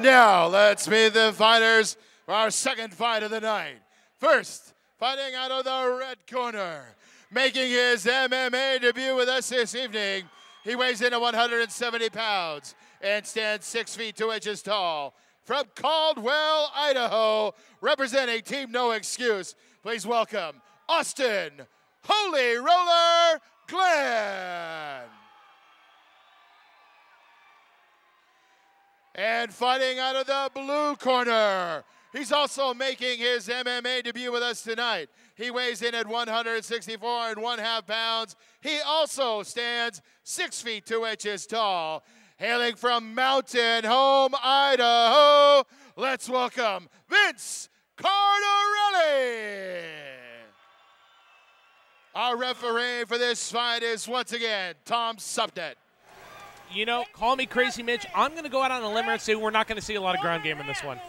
Now, let's meet the fighters for our second fight of the night. First, fighting out of the red corner, making his MMA debut with us this evening. He weighs in at 170 pounds and stands 6 feet 2 inches tall. From Caldwell, Idaho, representing Team No Excuse, please welcome Austin Holy Roller Glenn. And fighting out of the blue corner, he's also making his MMA debut with us tonight. He weighs in at 164.5 pounds. He also stands 6 feet 2 inches tall. Hailing from Mountain Home, Idaho, let's welcome Vince Cardarelle. Our referee for this fight is once again Tom Supnet. You know, call me crazy, Mitch. I'm going to go out on a limb and say we're not going to see a lot of ground game in this one.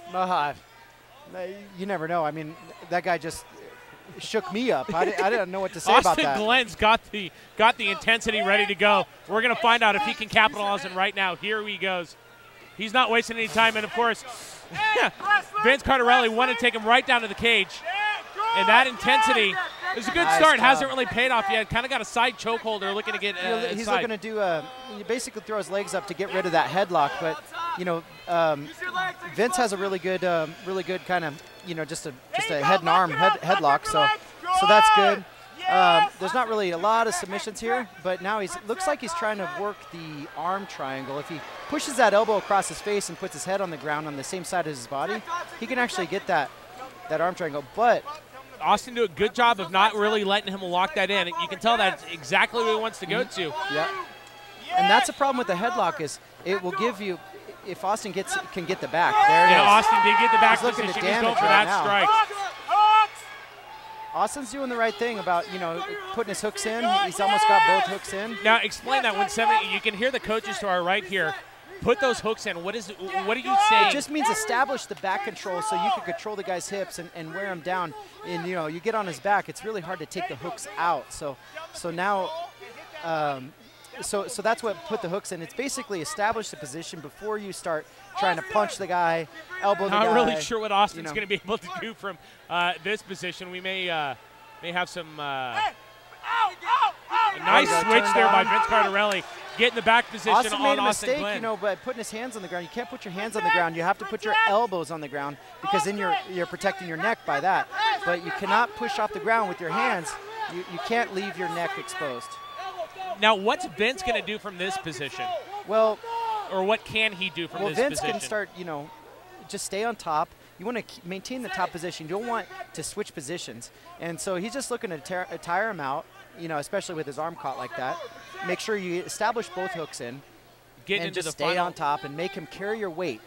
You never know. I mean, that guy just shook me up. I didn't know what to say about that. Austin Glenn's got the intensity ready to go. We're going to find out if he can capitalize on it right now. Here he goes. He's not wasting any time. And, of course, Vince Cardarelle wanted to take him right down to the cage. And that intensity is a good start. Hasn't really paid off yet. Kind of got a side chokeholder looking to get he's looking to do he basically throw his legs up to get rid of that headlock. But, you know, Vince has a really good kind of, you know, just a head and arm headlock. So that's good. There's not really a lot of submissions here, but now looks like he's trying to work the arm triangle. If he pushes that elbow across his face and puts his head on the ground on the same side as his body, he can actually get that arm triangle. But Austin did a good job of not really letting him lock that in. You can tell that's exactly what he wants to go to. Yeah. And that's a problem with the headlock is it will give you, if Austin can get the back. There it is. Austin did get the back position. He's He's going for that strike. Austin's doing the right thing about, you know, putting his hooks in. He's almost got both hooks in. Now explain that. You can hear the coaches to our right here. Put those hooks in. What are you saying? It just means establish the back control so you can control the guy's hips and wear him down. And, you know, you get on his back, it's really hard to take the hooks out. So now, so that's what put the hooks in. It's basically establish the position before you start trying to punch the guy, elbow the guy. Not really sure what Austin's going to be able to do from this position. We may have some nice switch there by Vince Cardarelle. Get in the back position Austin on made a Austin mistake, Glenn. you know, by putting his hands on the ground. You can't put your hands on the ground. You have to put your elbows on the ground because then you're protecting your neck by that. But you cannot push off the ground with your hands. You can't leave your neck exposed. Now, what's Vince going to do from this position? Well, or what can he do from this Vince position? can start, you know, just stay on top. You want to maintain the top position. You don't want to switch positions. And so he's just looking to tire him out, you know, especially with his arm caught like that. Make sure you establish both hooks in. And just stay on top and make him carry your weight.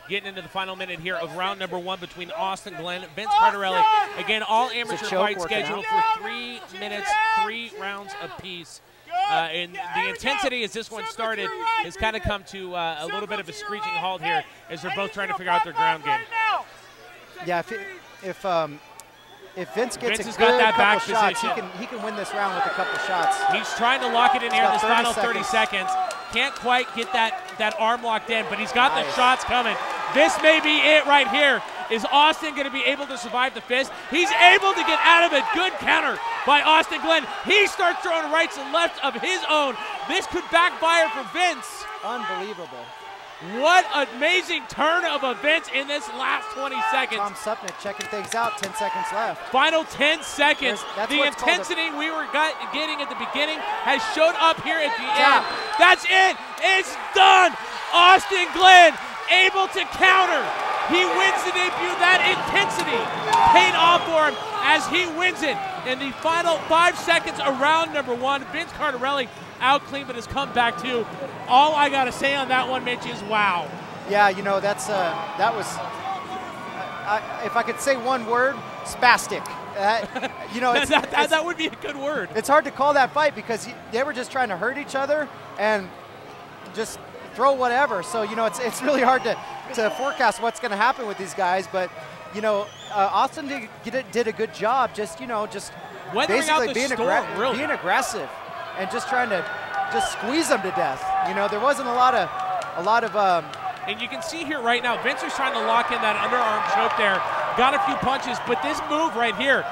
Getting into the final minute here of round number 1 between Austin Glenn and Vince Cardarelle. Again, all amateur fights scheduled for 3 minutes, 3 rounds apiece. And the intensity as this one started has kind of come to a little bit of a screeching halt here as they're both trying to figure out their ground game. Yeah, if Vince gets Vince a good got that back shots, position. he can win this round with a couple shots. He's trying to lock it in here in this final 30 seconds. Can't quite get that arm locked in, but he's got the shots coming. This may be it right here. Is Austin going to be able to survive the fist? He's able to get out of it. Good counter by Austin Glenn. He starts throwing rights and lefts of his own. This could backfire for Vince. Unbelievable. What an amazing turn of events in this last 20 seconds. Tom Supnet checking things out, 10 seconds left. Final 10 seconds. The intensity we were getting at the beginning has showed up here at the end. That's it. It's done. Austin Glenn able to counter. He wins the debut. That intensity paid off for him as he wins it in the final 5 seconds of round number 1. Vince Cardarelle out clean, but has come back too. All I got to say on that one, Mitch, is wow. Yeah, you know, that was, if I could say one word, spastic. You know, that would be a good word. It's hard to call that fight because they were just trying to hurt each other and just throw whatever. So, you know, it's really hard to forecast what's going to happen with these guys. But, you know, Austin did a good job just basically being aggressive and just trying to just squeeze them to death. You know, there wasn't a lot of And you can see here right now, Vince is trying to lock in that underarm choke there. Got a few punches, but this move right here,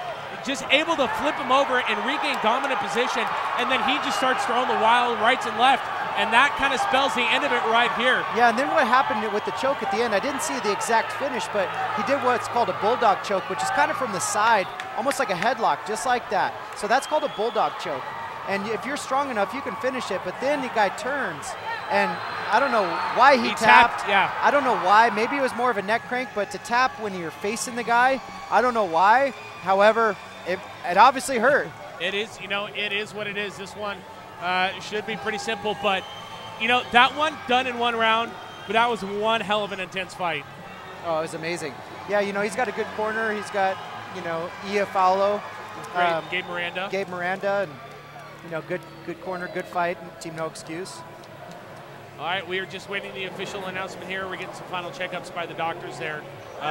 just able to flip him over and regain dominant position, and then he just starts throwing the wild rights and left, and that kind of spells the end of it right here. Yeah, and then what happened with the choke at the end, I didn't see the exact finish, but he did what's called a bulldog choke, which is kind of from the side, almost like a headlock, just like that. So that's called a bulldog choke. And if you're strong enough, you can finish it, but then the guy turns, and I don't know why he tapped. Yeah. I don't know why. Maybe it was more of a neck crank, but to tap when you're facing the guy, I don't know why. However, it obviously hurt. It is, it is what it is. This one should be pretty simple, but, that one done in one round, but that was one hell of an intense fight. Oh, it was amazing. Yeah, he's got a good corner. He's got, Ia Fowlo. Gabe Miranda. Gabe Miranda, and, good corner, good fight, Team No Excuse. All right, we are just waiting the official announcement here. We're getting some final checkups by the doctors there,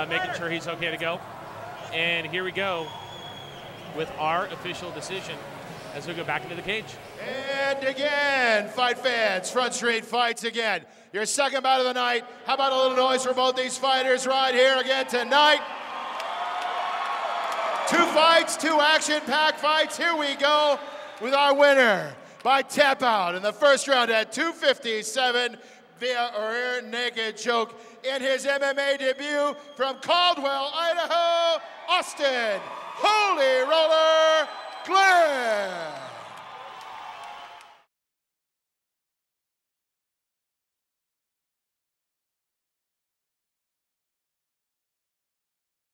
making sure he's okay to go. And here we go with our official decision as we go back into the cage. And again, fight fans, Front Street Fights again. Your second bout of the night. How about a little noise for both these fighters right here again tonight? 2 fights, 2 action-packed fights. Here we go with our winner by tap out in the first round at 257 via rear naked choke in his MMA debut from Caldwell, Idaho, Austin Holy